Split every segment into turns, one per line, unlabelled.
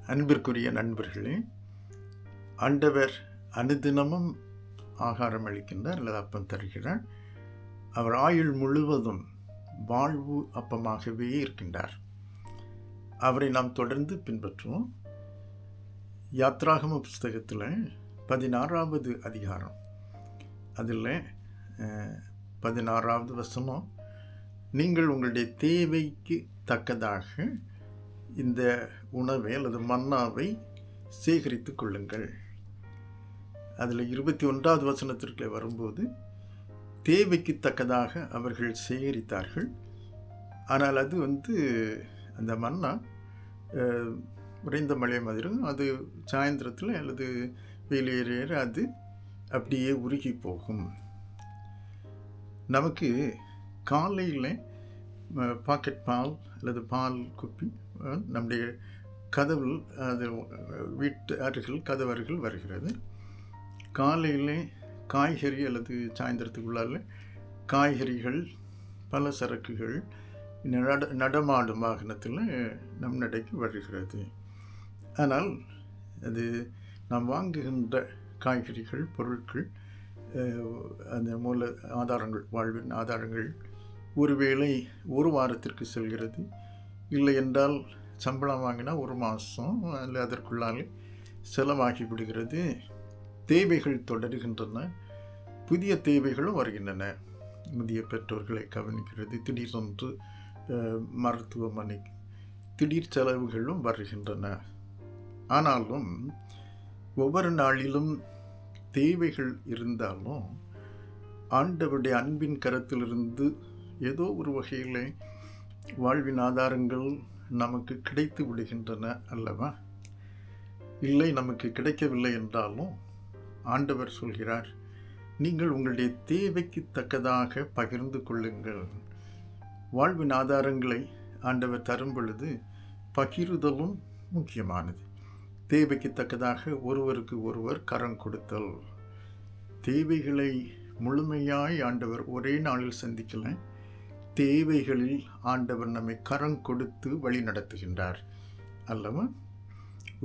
அன்பிற்குரிய நண்பர்களே, ஆண்டவர் அனுதினமும் ஆகாரம் அளிக்கின்றார் அல்லது அப்பம் தருகிறார். அவர் ஆயுள் முழுவதும் வாழ்வு அப்பமாகவே இருக்கின்றார். அவரை நாம் தொடர்ந்து பின்பற்றுவோம். யாத்ராகம புஸ்தகத்தில் 16வது அதிகாரம், அதில் 16வது வசனம், நீங்கள் உங்களுடைய தேவைக்கு தக்கதாக இந்த உணவை அல்லது மன்னாவை சேகரித்து கொள்ளுங்கள். அதில் 21வது வசனத்திற்கு வரும்போது தேவைக்கு தக்கதாக அவர்கள் சேகரித்தார்கள். ஆனால் அது அந்த மன்னா உறைந்த மழை மாதிரி, அது சாயந்தரத்தில் அல்லது வெயிலேற அது அப்படியே உருகி போகும். நமக்கு காலையில் பாக்கெட் பால் அல்லது பால் குப்பி நம்முடைய கதவில், அது வீட்டு அருகில் கதவருகில் வருகிறது. காலையில் காய்கறி அல்லது சாயந்தரத்துக்குள்ளால் காய்கறிகள், பல சரக்குகள் நடமாடும் வாகனத்தில் நம் நடைக்கு வருகிறது. ஆனால் அது நாம் வாங்குகின்ற காய்கறிகள், பொருட்கள், அந்த மூல ஆதாரங்கள், வாழ்வின் ஆதாரங்கள் ஒருவேளை ஒரு வாரத்திற்கு செல்கிறது. இல்லை என்றால் சம்பளம் வாங்கினா ஒரு மாதம் அல்ல அதற்குள்ளாலே செலவாகி விடுகிறது. தேவைகள் தொடருகின்றன, புதிய தேவைகளும் வருகின்றன. முதிய பெற்றோர்களை கவனிக்கிறது, திடீரென்று மருத்துவமனைக்கு திடீர் செலவுகளும் வருகின்றன. ஆனாலும் ஒவ்வொரு நாளிலும் தேவைகள் இருந்தாலும் ஆண்டவருடைய அன்பின் கரத்திலிருந்து ஏதோ ஒரு வகையில் வாழ்வின் ஆதாரங்கள் நமக்கு கிடைத்து விடுகின்றன அல்லவா? இல்லை, நமக்கு கிடைக்கவில்லை என்றாலும் ஆண்டவர் சொல்கிறார், நீங்கள் உங்களுடைய தேவைக்கு தக்கதாக பகிர்ந்து கொள்ளுங்கள். வாழ்வின் ஆதாரங்களை ஆண்டவர் தரும் பொழுது பகிர்தலும் முக்கியமானது. தேவைக்கு தக்கதாக ஒருவருக்கு ஒருவர் கரம் கொடுத்தல். தேவைகளை முழுமையாய் ஆண்டவர் ஒரே நாளில் சந்திக்கல, தேவைகளில் ஆண்டவர் நம்மை கரம் கொடுத்து வழி நடத்துகின்றார் அல்லவா?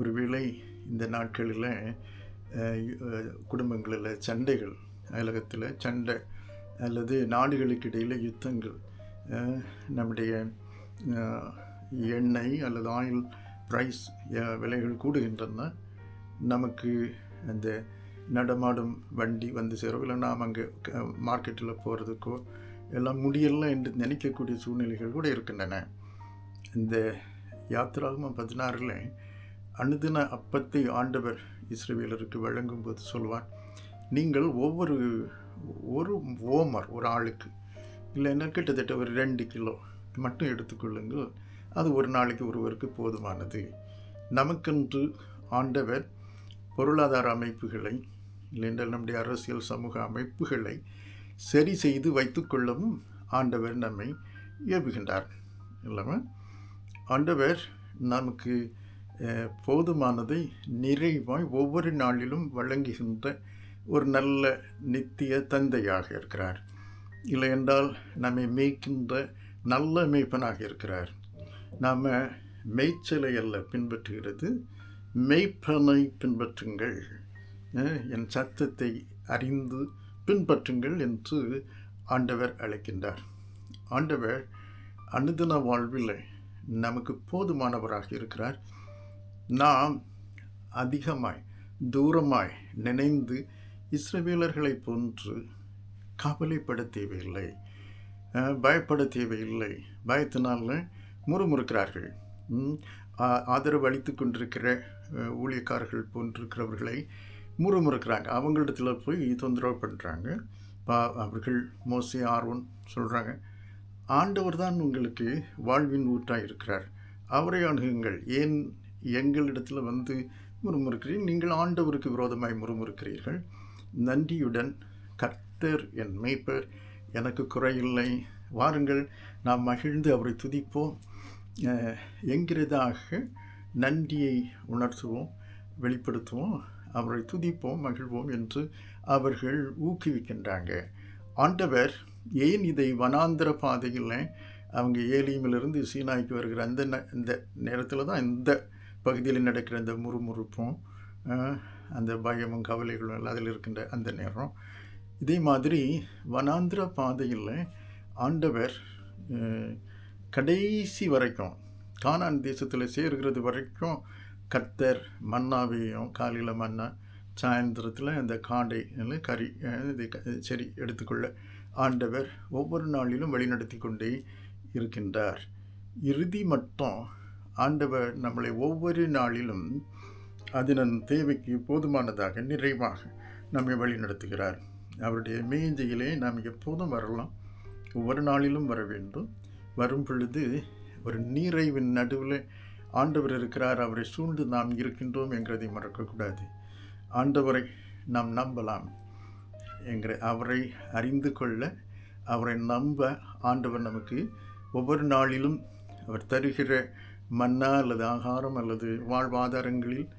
ஒருவேளை இந்த நாட்களில் குடும்பங்களில் சண்டைகள், அயலகத்தில் சண்டை அல்லது நாடுகளுக்கு இடையில் யுத்தங்கள், நம்முடைய எண்ணெய் அல்லது ஆயில் ப்ரைஸ் விலைகள் கூடுகின்றன. நமக்கு அந்த நடமாடும் வண்டி வந்து சேரும், இல்லை நாம் அங்கே மார்க்கெட்டில் போகிறதுக்கோ எல்லாம் முடியலை என்று நினைக்கக்கூடிய சூழ்நிலைகள் கூட இருக்கின்றன. இந்த யாத்ராகமம் 16ல் அனுதின அப்பத்தை ஆண்டவர் இஸ்ரவேலருக்கு வழங்கும்போது சொல்வார், நீங்கள் ஒரு ஓமர் ஒரு ஆளுக்கு, இல்லைன்னா கிட்டத்தட்ட ஒரு 2 கிலோ மட்டும் எடுத்துக்கொள்ளுங்கள், அது ஒரு நாளைக்கு ஒருவருக்கு போதுமானது. நமக்கென்று ஆண்டவர் பொருளாதார அமைப்புகளை, இல்லைன்றால் நம்முடைய அரசியல் சமூக அமைப்புகளை சரி செய்து வைத்து கொள்ளவும் ஆண்டவர் நம்மை ஏவுகின்றார் இல்லைன்னா? ஆண்டவர் நமக்கு போதுமானதை நிறைவாய் ஒவ்வொரு நாளிலும் வழங்குகின்ற ஒரு நல்ல நித்திய தந்தையாக இருக்கிறார். இல்லை என்றால் நம்மை மேய்க்கின்ற நல்ல மேய்ப்பனாக இருக்கிறார். நாம் மேய்ச்சலை அல்ல பின்பற்றுகிறது, மேய்ப்பனை பின்பற்றுங்கள், என் சத்தத்தை அறிந்து பின்பற்றுங்கள் என்று ஆண்டவர் அழைக்கின்றார். ஆண்டவர் அனுதின வாழ்வில் நமக்கு போதுமானவராக இருக்கிறார். நாம் அதிகமாய் தூரமாய் நினைந்து இஸ்ரவேலர்களை போன்று கவலைப்பட தேவையில்லை, பயப்பட தேவையில்லை. பயத்தினால முறுமுறுக்கிறார்கள். ஆதரவு அளித்து கொண்டிருக்கிற ஊழியக்காரர்கள் போன்றிருக்கிறவர்களை முறுமுறுக்கிறாங்க, அவங்களிடத்தில் போய் தொந்தரவு பண்ணுறாங்க. அவர்கள் மோசே, ஆரோன் சொல்கிறாங்க, ஆண்டவர் தான் உங்களுக்கு வாழ்வின் ஊற்றாக இருக்கிறார், அவரை அணுகுங்கள், ஏன் எங்களிடத்தில் வந்து முறுமுறுக்கிறீர்கள்? நீங்கள் ஆண்டவருக்கு விரோதமாய் முறுமுறுக்கிறீர்கள். நன்றியுடன், கர்த்தர் என் மேய்ப்பர், எனக்கு குறையில்லை, வாருங்கள் நாம் மகிழ்ந்து அவரை துதிப்போம் என்கிறதாக நன்றியை உணர்த்துவோம், வெளிப்படுத்துவோம், அவரை துதிப்போம், மகிழ்வோம் என்று அவர்கள் ஊக்குவிக்கின்றாங்க. ஆண்டவர் ஏன் இதை வனாந்திர பாதையில் அவங்க ஏலியமிலிருந்து சீனாய்க்கு வருகிற அந்த நேரத்தில் தான் இந்த பகுதியில் நடக்கிற அந்த முறுமுறுப்பும் அந்த பயமும் கவலைகளும் எல்லாம் அதில் இருக்கின்ற அந்த நேரம். இதே மாதிரி வனாந்திர பாதையில் ஆண்டவர் கடைசி வரைக்கும் கானான் தேசத்தில் சேர்கிறது வரைக்கும் கர்த்தர் மன்னாவையும் காலையில் மன்னா சாயந்தரத்தில் அந்த காடை கறி சரி எடுத்துக்கொள்ள ஆண்டவர் ஒவ்வொரு நாளிலும் வழிநடத்தி கொண்டே இருக்கின்றார். இறுதி மட்டும் ஆண்டவர் நம்மளை ஒவ்வொரு நாளிலும் அதன் தேவைக்கு போதுமானதாக நிறைவாக நம்மை வழி நடத்துகிறார். அவருடைய மேஜையிலே நாம் எப்போதும் வரலாம், ஒவ்வொரு நாளிலும் வர வேண்டும். வரும் பொழுது ஒரு நிறைவின் நடுவில் ஆண்டவர் இருக்கிறார், அவரை சூழ்ந்து நாம் இருக்கின்றோம் என்கிறதை மறக்கக்கூடாது. ஆண்டவரை நாம் நம்பலாம் என்கிற அவரை அறிந்து கொள்ள, அவரை நம்ப ஆண்டவர் நமக்கு ஒவ்வொரு நாளிலும் அவர் தருகிற மன்னா அல்லது ஆகாரம் அல்லது வாழ்வாதாரங்களில்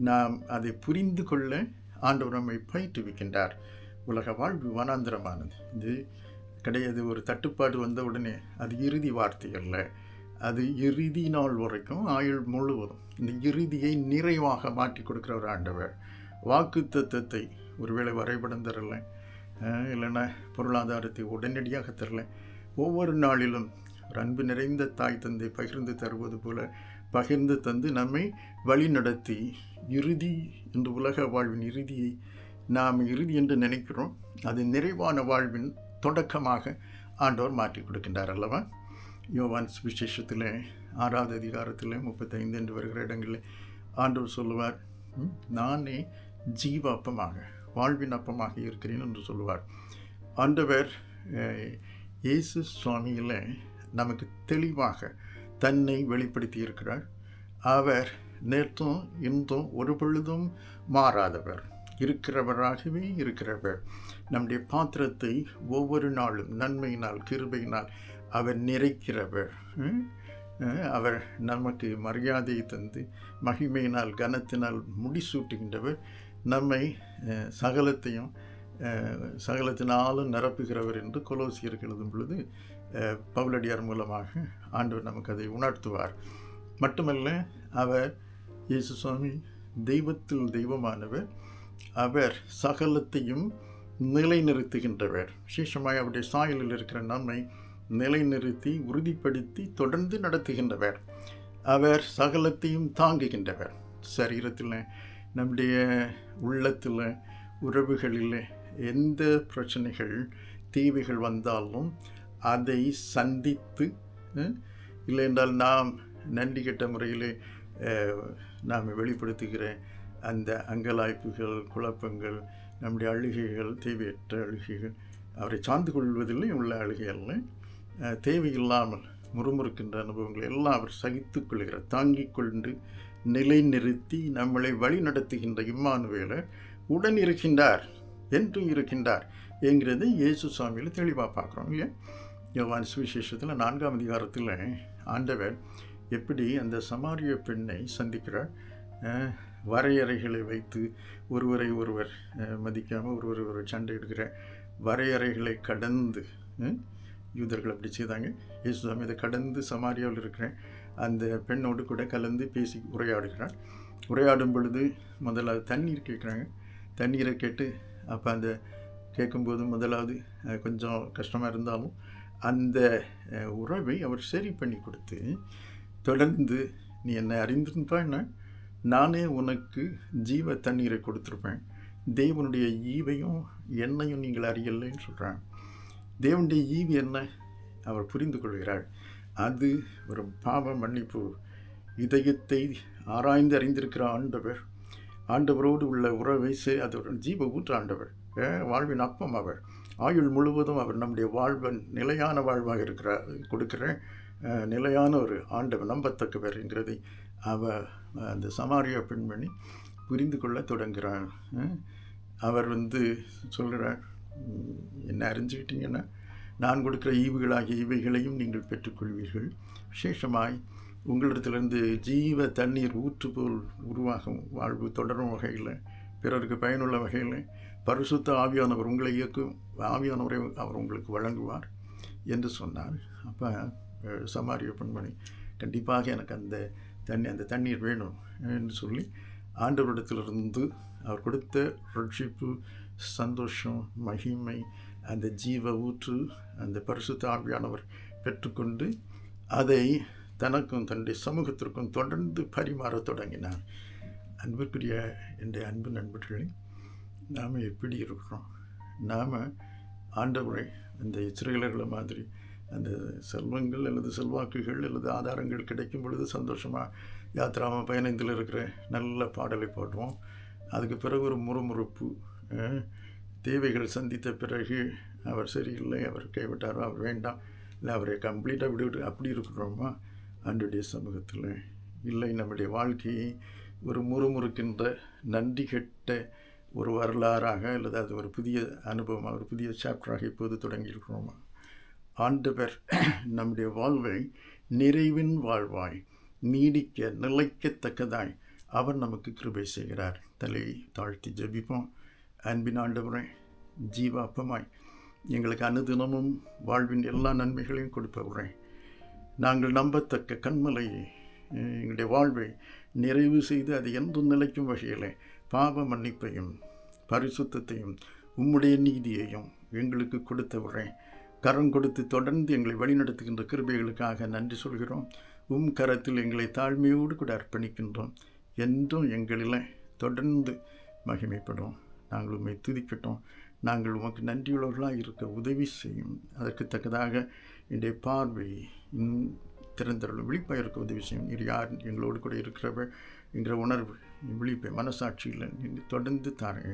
நாம் அதை புரிந்து கொள்ள ஆண்டவர் நம்மை பயிற்றுவிக்கின்றார். உலக வாழ்வு வனாந்திரமானது, இது கிடையாது. ஒரு தட்டுப்பாடு வந்த உடனே அது இறுதி வார்த்தை அல்ல, அது இறுதி நாள் வரைக்கும் ஆயுள் முழுவதும் இந்த இறுதியை நிறைவாக மாற்றி கொடுக்குற ஒரு ஆண்டவர். வாக்கு தத்தத்தை ஒருவேளை வரைபடம் தரல, இல்லைன்னா பொருளாதாரத்தை உடனடியாக தரல, ஒவ்வொரு நாளிலும் ஒரு அன்பு நிறைந்த தாய் தந்தை பகிர்ந்து தருவது போல பகிர்ந்து தந்து நம்மை வழி நடத்தி இறுதி என்று உலக வாழ்வின் இறுதியை நாம் இறுதி என்று நினைக்கிறோம், அது நிறைவான வாழ்வின் தொடக்கமாக ஆண்டவர் மாற்றி கொடுக்கின்றார் அல்லவா? யோவான் சுவிசேஷத்தில் 6வது அதிகாரத்தில் 35 என்று வருகிற இடங்களில் ஆண்டவர் சொல்லுவார், நானே ஜீவ அப்பமாக வாழ்வின் அப்பமாக இருக்கிறேன் என்று சொல்லுவார். ஆண்டவர் இயேசு சுவாமியில் நமக்கு தெளிவாக தன்னை வெளிப்படுத்தி இருக்கிறார். அவர் நேற்றும் இன்றும் ஒரு பொழுதும் மாறாதவர், இருக்கிறவராகவே இருக்கிறவர். நம்முடைய பாத்திரத்தை ஒவ்வொரு நாளும் நன்மையினால் கிருபையினால் அவர் நிறைக்கிறவர். அவர் நமக்கு மரியாதையை தந்து மகிமையினால் கனத்தினால் முடிசூட்டுகின்றவர். நம்மை சகலத்தினாலும் நிரப்புகிறவர் என்று கொலோசியருக்கு எழுதும் பொழுது பவுலடியார் மூலமாக ஆண்டவர் நமக்கு அதை உணர்த்துவார். மட்டுமல்ல, அவர் இயேசு சுவாமி தெய்வத்தில் தெய்வமானவர். அவர் சகலத்தையும் நிலைநிறுத்துகின்றவர். விசேஷமாய் அவருடைய சாயலில் இருக்கிற நம்மை நிலைநிறுத்தி உறுதிப்படுத்தி தொடர்ந்து நடத்துகின்றவர். அவர் சகலத்தையும் தாங்குகின்றவர். சரீரத்தில், நம்முடைய உள்ளத்தில், உறவுகளில் எந்த பிரச்சனைகள் தேவைகள் வந்தாலும் அதை சந்தித்து, இல்லை என்றால் நாம் நன்றி கெட்ட முறையில் நாம் வெளிப்படுத்துகிற அந்த அங்கலாய்ப்புகள், குழப்பங்கள், நம்முடைய அழுகைகள், தேவையற்ற அழுகைகள், அவரை சார்ந்து கொள்வதில்லை உள்ள அழுகையல்ல, தேவையில்லாமல் முறுமுறுக்கின்ற அனுபவங்கள் எல்லாம் அவர் சகித்து கொள்கிறார். தாங்கிக் கொண்டு நிலைநிறுத்தி நம்மளை வழி நடத்துகின்ற இம்மானுவேலர் உடன் இருக்கின்றார், என்றும் இருக்கின்றார் என்கிறது இயேசு சுவாமியில் தெளிவாக பார்க்குறோம் இல்லையா? யோவான் சுவிசேஷத்தில் 4ஆம் அதிகாரத்தில் ஆண்டவர் எப்படி அந்த சமாரிய பெண்ணை சந்திக்கிறார். வரையறைகளை வைத்து ஒருவரை ஒருவர் மதிக்காமல் ஒருவர் சண்டை எடுக்கிற வரையறைகளை கடந்து யூதர்கள் அப்படி செய்தாங்க. இயேசு சுவாமி இதை கடந்து சமாரியாவில் இருக்கிற அந்த பெண்ணோடு கூட கலந்து பேசி உரையாடுகிறார். உரையாடும் பொழுது முதலாவது தண்ணீர் கேட்குறாங்க. தண்ணீரை கேட்டு அப்போ அந்த கேட்கும்போது முதலாவது கொஞ்சம் கஷ்டமாக இருந்தாலும் அந்த உறவை அவர் சரி பண்ணி கொடுத்து, தொடர்ந்து நீ என்னை அறிந்திருப்பான்னா நானே உனக்கு ஜீவ தண்ணீரை கொடுத்துருப்பேன், தேவனுடைய ஈவையும் என்னையும் நீங்கள் அறியலைன்னு சொல்கிறான். தேவனுடைய ஈவு என்ன அவர் புரிந்து கொள்கிறார். அது ஒரு பாவ மன்னிப்பு. இதயத்தை ஆராய்ந்து அறிந்திருக்கிற ஆண்டவரோடு உள்ள உறவை அது ஒரு ஜீவ ஊற்று. ஆண்டவர் வாழ்வின் அப்பம். அவர் ஆயுள் முழுவதும் அவர் நம்முடைய வாழ்வன் நிலையான வாழ்வாக கொடுக்கிற நிலையான ஒரு ஆண்டவர், நம்பத்தக்கவர் என்கிறதை அந்த சமாரியா பெண்மணி புரிந்து கொள்ள தொடங்குகிறார். அவர் சொல்கிறார், என்ன அறிஞ்சுக்கிட்டீங்கன்னா நான் கொடுக்குற ஈவுகளாகிய இவைகளையும் நீங்கள் பெற்றுக்கொள்வீர்கள். விசேஷமாய் உங்களிடத்திலிருந்து ஜீவ தண்ணீர் ஊற்று போல் உருவாகும் வாழ்வு தொடரும் வகையில், பிறருக்கு பயனுள்ள வகையில் பரிசுத்த ஆவியானவர் உங்களை இயக்கும் ஆவியானவரை அவர் உங்களுக்கு வழங்குவார் என்று சொன்னார். அப்போ சமாரிய பெண்மணி, கண்டிப்பாக எனக்கு அந்த அந்த தண்ணீர் வேணும் என்று சொல்லி ஆண்டவரிடத்திலிருந்து அவர் கொடுத்த ரட்சிப்பு, சந்தோஷம், மகிமை, அந்த ஜீவ ஊற்று, அந்த பரிசுத்த ஆவியானவர் பெற்றுக்கொண்டு அதை தனக்கும் தன்னுடைய சமூகத்திற்கும் தொடர்ந்து பரிமாறத் தொடங்கினார். அன்பிற்குரிய என்னுடைய அன்பு நண்பர்களே, நாம் எப்படி இருக்கிறோம்? நாம் ஆண்டவரை இந்த இஸ்ரவேலர்களை மாதிரி அந்த செல்வங்கள் அல்லது செல்வாக்குகள் அல்லது ஆதாரங்கள் கிடைக்கும் பொழுது சந்தோஷமாக யாத்ராம 15 இருக்கிற நல்ல பாடலை பாடுவோம். அதுக்கு பிறகு ஒரு முறுமுறுப்பு, தேவைகள் சந்தித்த பிறகு அவர் சரியில்லை, அவர் கைவிட்டாரோ, அவர் வேண்டாம், இல்லை அவரை கம்ப்ளீட்டாக விட்டுவிட்டு அப்படி இருக்கிறோமா? ஆண்டவருடைய சமூகத்தில் இல்லை. நம்முடைய வாழ்க்கையை ஒரு முறுமுறுக்கின்ற நன்றி கெட்ட ஒரு வரலாறாக அல்லது அது ஒரு புதிய அனுபவமாக, ஒரு புதிய சாப்டராக இப்போது தொடங்கியிருக்கிறோமா? ஆண்டவர் நம்முடைய வாழ்வை நிறைவின் வாழ்வாய் நீடிக்க நிலைக்கத்தக்கதாய் அவர் நமக்கு கிருபை செய்கிறார். தலையை தாழ்த்தி ஜெபிப்போம். அன்பின் ஆண்டவரை, ஜீவாப்பமாய் எங்களுக்கு அனுதினமும் வாழ்வின் எல்லா நன்மைகளையும் கொடுப்பவரே, நாங்கள் நம்பத்தக்க கண்மலையை எங்களுடைய வாழ்வை நிறைவு செய்து அது என்றும் நிலைக்கும் வகையில் பாவ மன்னிப்பையும் பரிசுத்தத்தையும் உம்முடைய நீதியையும் எங்களுக்கு கொடுத்தவரே, கரம் கொடுத்து தொடர்ந்து எங்களை வழிநடத்துகின்ற கிருபைகளுக்காக நன்றி சொல்கிறோம். கரத்தில் எங்களை தாழ்மையோடு கூட அர்ப்பணிக்கின்றோம். என்றும் எங்களில் தொடர்ந்து மகிமைப்படும். நாங்கள் உம்மை துதிக்கட்டும். நாங்கள் உமக்கு நன்றியுள்ளவர்களாக இருக்க உதவி செய்யும். அதற்கு தக்கதாக என்னுடைய பார்வை திறந்தருள் விழிப்பாக இருக்க உதவி செய்யும். நீர் யார் எங்களோடு கூட இருக்கிறவர் என்கிற உணர்வு, விழிப்பை மனசாட்சியில் தொடர்ந்து தாருங்க.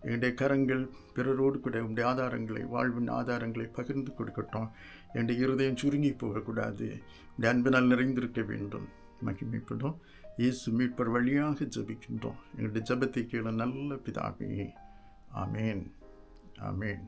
என்னுடைய கரங்கள் பிறரோடு கூட உடைய ஆதாரங்களை, வாழ்வின் ஆதாரங்களை பகிர்ந்து கொடுக்கட்டும். என்னுடைய இருதயம் சுருங்கி போகக்கூடாது. உடைய அன்பினால் நிறைந்திருக்க வேண்டும். மகிமைப்படும். இயேசு மீட்பர் வழியாக ஜெபிக்கின்றோம். எங்களுடைய ஜெபத்தை கேள நல்ல பிதாவே. ஆமேன். ஆமேன்.